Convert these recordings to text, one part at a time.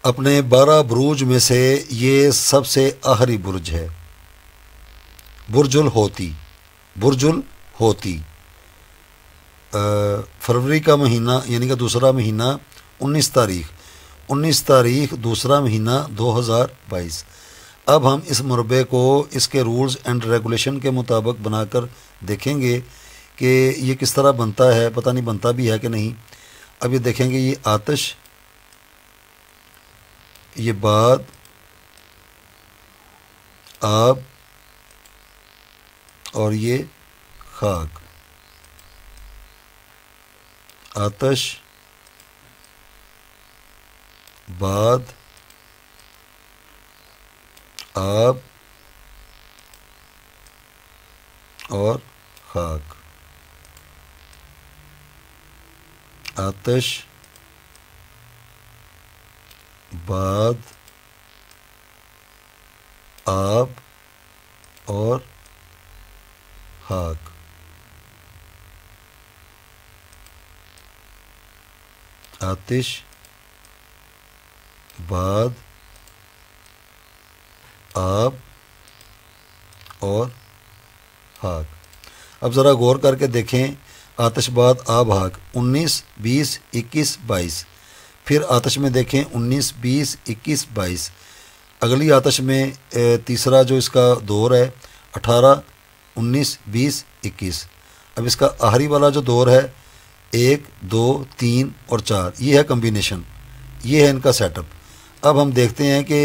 اپنے 12 بروج میں سے یہ سب سے آخری برج ہے، برج الحوتی۔ برج الحوتی فروری کا مہینہ یعنی کہ دوسرا مہینہ 19 تاریخ دوسرا مہینہ 2022۔ اب ہم اس مربع کو اس کے رولز اینڈ ریگولیشن کے مطابق بنا کر دیکھیں گے کہ یہ کس طرح بنتا ہے، پتہ نہیں بنتا بھی ہے کہ نہیں۔ اب یہ دیکھیں گے، یہ آتش، یہ باد، آب اور یہ خاک۔ آتش، باد، آب اور خاک۔ آتش، باد، آب اور خاک۔ آتش، باد، آب اور خاک۔ اب ذرا غور کر کے دیکھیں، آتش، باد، آب، خاک، 19 20 21 22۔ پھر آتش میں دیکھیں 19 20 21 22۔ اگلی آتش میں تیسرا جو اس کا دور ہے 18 19 20 21۔ اب اس کا آخری والا جو دور ہے 1 2 3 اور 4، یہ ہے کمبینیشن، یہ ہے ان کا سیٹ اپ۔ اب ہم دیکھتے ہیں کہ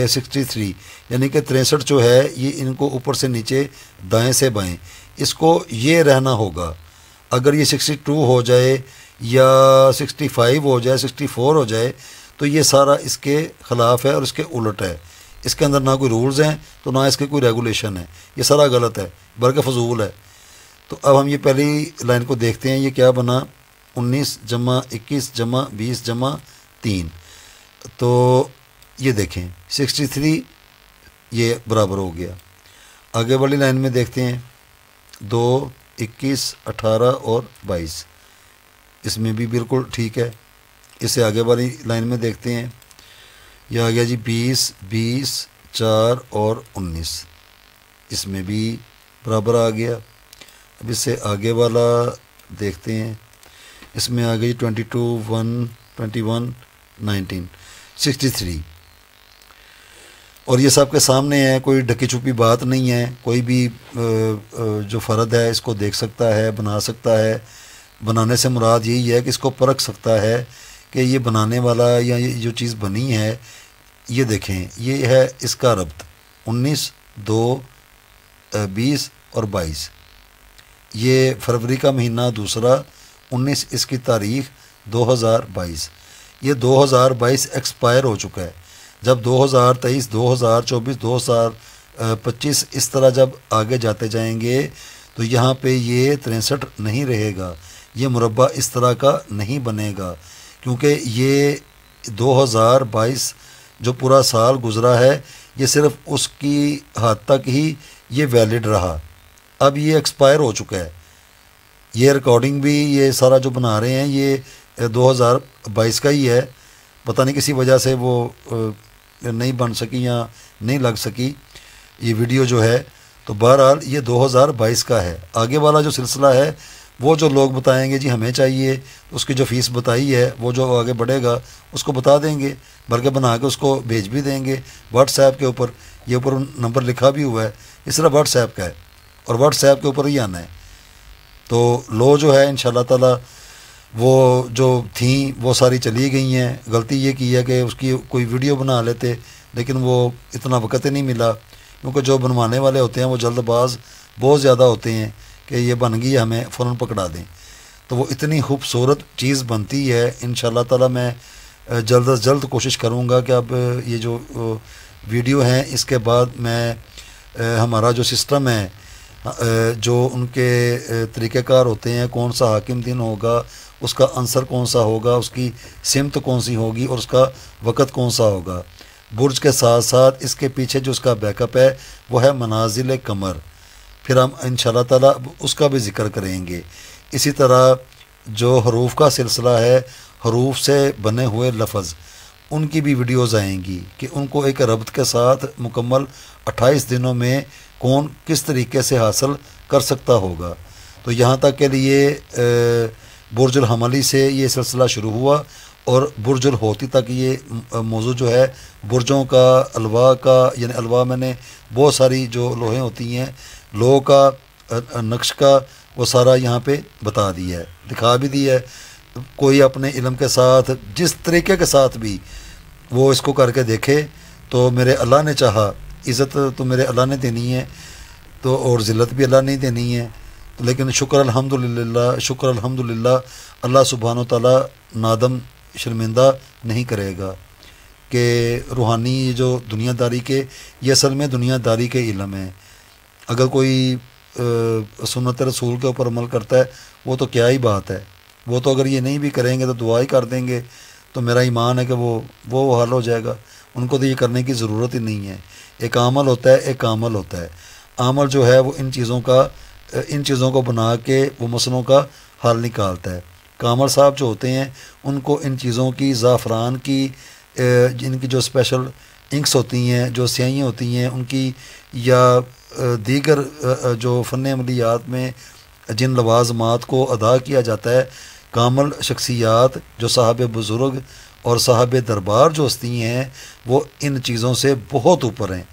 63 یعنی کہ 63 جو ہے یہ ان کو اوپر سے نیچے دائیں سے بائیں اس کو یہ رہنا ہوگا۔ اگر یہ 62 ہو جائے یا 65 ہو جائے 64 ہو جائے تو یہ سارا اس کے خلاف ہے اور اس کے الٹ ہے۔ اس کے اندر نہ کوئی رولز ہیں تو نہ اس کے کوئی ریگولیشن ہے، یہ سارا غلط ہے بلکہ فضول ہے۔ تو اب ہم یہ پہلی لائن کو دیکھتے ہیں، یہ کیا بنا 19 جمع 21 جمع 20 جمع 3۔ تو یہ دیکھیں 63 یہ برابر ہو گیا۔ آگے والی لائن میں دیکھتے ہیں 2 21 18 اور 22، اس میں بھی بالکل ٹھیک ہے۔ اس سے آگے والی لائن میں دیکھتے ہیں، یہ آ گیا جی 20 20 4 اور 19، اس میں بھی برابر آ گیا۔ اب اس سے آگے والا دیکھتے ہیں، اس میں آ گئی 22 1 21 19 63، اور یہ سب کے سامنے ہے، کوئی ڈھکی چھپی بات نہیں ہے۔ کوئی بھی جو فرد ہے اس کو دیکھ سکتا ہے، بنا سکتا ہے۔ بنانے سے مراد یہی ہے کہ اس کو پرکھ سکتا ہے کہ یہ بنانے والا یا یہ جو چیز بنی ہے، یہ دیکھیں یہ ہے اس کا ربط 19 2 20 اور 22۔ یہ فروری کا مہینہ دوسرا 19 اس کی تاریخ 2022۔ یہ 2022 ایکسپائر ہو چکا ہے۔ جب 2023 2024 2025 اس طرح جب آگے جاتے جائیں گے تو یہاں پہ یہ 63 نہیں رہے گا، یہ مربع اس طرح کا نہیں بنے گا، کیونکہ یہ 2022 جو پورا سال گزرا ہے یہ صرف اس کی حد تک ہی یہ ویلڈ رہا، اب یہ ایکسپائر ہو چکا ہے۔ یہ ریکارڈنگ بھی یہ سارا جو بنا رہے ہیں یہ 2022 کا ہی ہے، پتہ نہیں کسی وجہ سے وہ نہیں بن سکی یا نہیں لگ سکی یہ ویڈیو جو ہے، تو بہرحال یہ 2022 کا ہے۔ آگے والا جو سلسلہ ہے وہ جو لوگ بتائیں گے جی ہمیں چاہیے، اس کی جو فیس بتائی ہے وہ جو آگے بڑھے گا اس کو بتا دیں گے، بلکہ بنا کے اس کو بھیج بھی دیں گے واٹس ایپ کے اوپر۔ یہ اوپر نمبر لکھا بھی ہوا ہے، اس طرح واٹس ایپ کا ہے اور واٹس ایپ کے اوپر ہی آنا ہے۔ تو لو جو ہے انشاءاللہ تعالی وہ جو تھیں وہ ساری چلی گئی ہیں۔ غلطی یہ کی ہے کہ اس کی کوئی ویڈیو بنا لیتے، لیکن وہ اتنا وقت ہی نہیں ملا، کیونکہ جو بنوانے والے ہوتے ہیں وہ جلد باز بہت زیادہ ہوتے ہیں کہ یہ بن گئی ہمیں فوراً پکڑا دیں، تو وہ اتنی خوبصورت چیز بنتی ہے۔ انشاءاللہ تعالی میں جلد از جلد کوشش کروں گا کہ اب یہ جو ویڈیو ہیں اس کے بعد میں ہمارا جو سسٹم ہے، جو ان کے طریقہ کار ہوتے ہیں، کون سا حاکم دن ہوگا، اس کا عنصر کون سا ہوگا، اس کی سمت کون سی ہوگی اور اس کا وقت کون سا ہوگا، برج کے ساتھ ساتھ اس کے پیچھے جو اس کا بیک اپ ہے وہ ہے منازل قمر، پھر ہم انشاءاللہ تعالی اس کا بھی ذکر کریں گے۔ اسی طرح جو حروف کا سلسلہ ہے، حروف سے بنے ہوئے لفظ، ان کی بھی ویڈیوز آئیں گی کہ ان کو ایک ربط کے ساتھ مکمل 28 دنوں میں کون کس طریقے سے حاصل کر سکتا ہوگا۔ تو یہاں تک کے لیے برج الحملی سے یہ سلسلہ شروع ہوا، اور برج الحوتی تک یہ موضوع جو ہے برجوں کا، الواح کا، یعنی الواح میں نے بہت ساری جو لوہیں ہوتی ہیں، لوہ کا، نقش کا، وہ سارا یہاں پہ بتا دیا ہے، دکھا بھی دیا ہے۔ کوئی اپنے علم کے ساتھ جس طریقے کے ساتھ بھی وہ اس کو کر کے دیکھے تو میرے اللہ نے چاہا، عزت تو میرے اللہ نے دینی ہے، تو اور ذلت بھی اللہ نے دینی ہے، لیکن شکر الحمدللہ، شکر الحمدللہ، اللہ سبحانہ و تعالیٰ نادم شرمندہ نہیں کرے گا کہ روحانی جو دنیا داری کے، یہ اصل میں دنیا داری کے علم ہے۔ اگر کوئی سنت رسول کے اوپر عمل کرتا ہے وہ تو کیا ہی بات ہے، وہ تو اگر یہ نہیں بھی کریں گے تو دعا ہی کر دیں گے، تو میرا ایمان ہے کہ وہ حل ہو جائے گا، ان کو تو یہ کرنے کی ضرورت ہی نہیں ہے۔ ایک عمل ہوتا ہے، ایک عمل ہوتا ہے، عمل جو ہے وہ ان چیزوں کو بنا کے وہ مسئلوں کا حل نکالتا ہے۔ کامل صاحب جو ہوتے ہیں ان کو ان چیزوں کی، زعفران کی، جن کی جو اسپیشل انکس ہوتی ہیں، جو سیاہیاں ہوتی ہیں ان کی، یا دیگر جو فن عملیات میں جن لوازمات کو ادا کیا جاتا ہے، کامل شخصیات جو صاحب بزرگ اور صاحب دربار جو ہستی ہیں وہ ان چیزوں سے بہت اوپر ہیں۔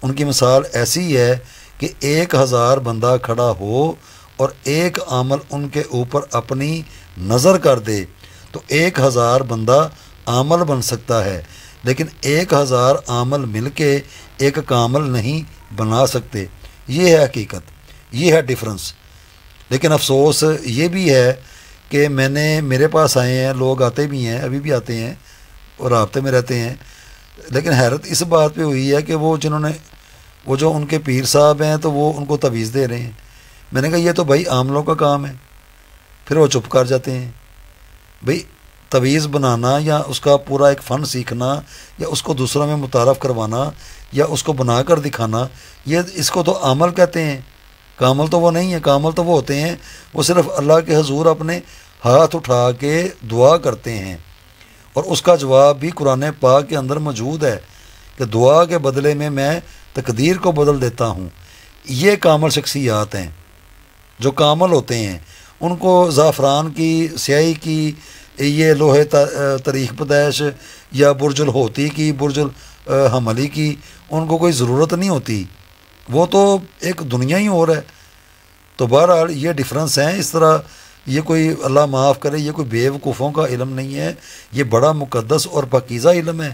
ان کی مثال ایسی ہے کہ 1000 بندہ کھڑا ہو اور ایک عامل ان کے اوپر اپنی نظر کر دے تو 1000 بندہ عامل بن سکتا ہے، لیکن 1000 عامل مل کے ایک کامل نہیں بنا سکتے۔ یہ ہے حقیقت، یہ ہے ڈفرنس۔ لیکن افسوس یہ بھی ہے کہ میرے پاس آئے ہیں لوگ، آتے بھی ہیں، ابھی بھی آتے ہیں اور رابطے میں رہتے ہیں، لیکن حیرت اس بات پہ ہوئی ہے کہ وہ جو ان کے پیر صاحب ہیں تو وہ ان کو تویز دے رہے ہیں۔ میں نے کہا یہ تو بھائی عاملوں کا کام ہے، پھر وہ چپ کر جاتے ہیں۔ بھئی تویز بنانا یا اس کا پورا ایک فن سیکھنا یا اس کو دوسروں میں متعارف کروانا یا اس کو بنا کر دکھانا، اس کو تو عمل کہتے ہیں، کامل تو وہ نہیں ہے۔ کامل تو وہ ہوتے ہیں وہ صرف اللہ کے حضور اپنے ہاتھ اٹھا کے دعا کرتے ہیں، اور اس کا جواب بھی قرآن پاک کے اندر موجود ہے کہ دعا کے بدلے میں تقدیر کو بدل دیتا ہوں۔ یہ کامل شخصیات ہیں جو کامل ہوتے ہیں، ان کو زعفران کی، سیاہی کی، یہ لوہے تاریخ پیدائش یا برج الحوتی کی، برج الحملی کی ان کو کوئی ضرورت نہیں ہوتی، وہ تو ایک دنیا ہی اور ہے۔ تو بہرحال یہ ڈفرنس ہیں۔ اس طرح یہ کوئی اللہ معاف کرے یہ کوئی بے وقوفوں کا علم نہیں ہے، یہ بڑا مقدس اور پاکیزہ علم ہے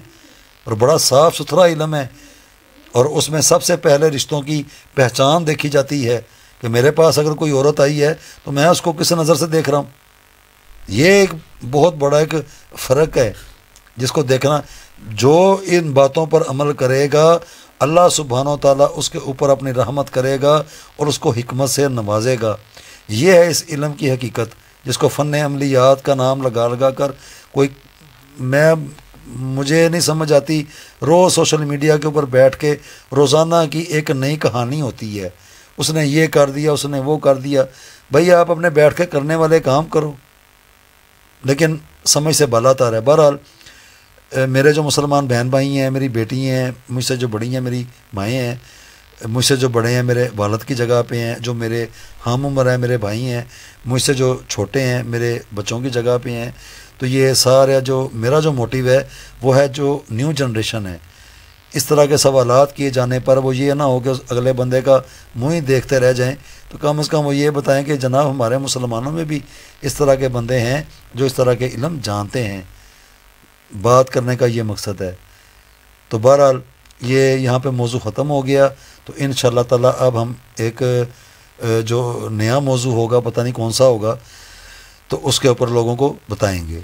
اور بڑا صاف ستھرا علم ہے، اور اس میں سب سے پہلے رشتوں کی پہچان دیکھی جاتی ہے کہ میرے پاس اگر کوئی عورت آئی ہے تو میں اس کو کس نظر سے دیکھ رہا ہوں۔ یہ ایک بہت بڑا ایک فرق ہے جس کو دیکھنا۔ جو ان باتوں پر عمل کرے گا اللہ سبحانہ و تعالیٰ اس کے اوپر اپنی رحمت کرے گا اور اس کو حکمت سے نوازے گا۔ یہ ہے اس علم کی حقیقت جس کو فن عملیات کا نام لگا کر مجھے نہیں سمجھ آتی۔ روز سوشل میڈیا کے اوپر بیٹھ کے روزانہ کی ایک نئی کہانی ہوتی ہے، اس نے یہ کر دیا، اس نے وہ کر دیا۔ بھئی آپ اپنے بیٹھ کے کرنے والے کام کرو، لیکن سمجھ سے بالا تار ہے۔ بہرحال میرے جو مسلمان بہن بھائی ہیں، میری بیٹی ہیں، مجھ سے جو بڑی ہیں میری مائیں ہیں، مجھ سے جو بڑے ہیں میرے والد کی جگہ پہ ہیں، جو میرے ہم عمر ہیں میرے بھائی ہیں، مجھ سے جو چھوٹے ہیں میرے بچوں کی جگہ پہ ہیں، تو یہ سارا میرا جو موٹیو ہے وہ ہے جو نیو جنریشن ہے۔ اس طرح کے سوالات کیے جانے پر وہ یہ نہ ہو کہ اگلے بندے کا منہ ہی دیکھتے رہ جائیں، تو کم از کم وہ یہ بتائیں کہ جناب ہمارے مسلمانوں میں بھی اس طرح کے بندے ہیں جو اس طرح کے علم جانتے ہیں۔ بات کرنے کا یہ مقصد ہے۔ تو بہرحال یہ یہاں پہ موضوع ختم ہو گیا، تو انشاءاللہ تعالیٰ اب ہم ایک جو نیا موضوع ہوگا، پتہ نہیں کون سا ہوگا، تو اس کے اوپر لوگوں کو بتائیں گے۔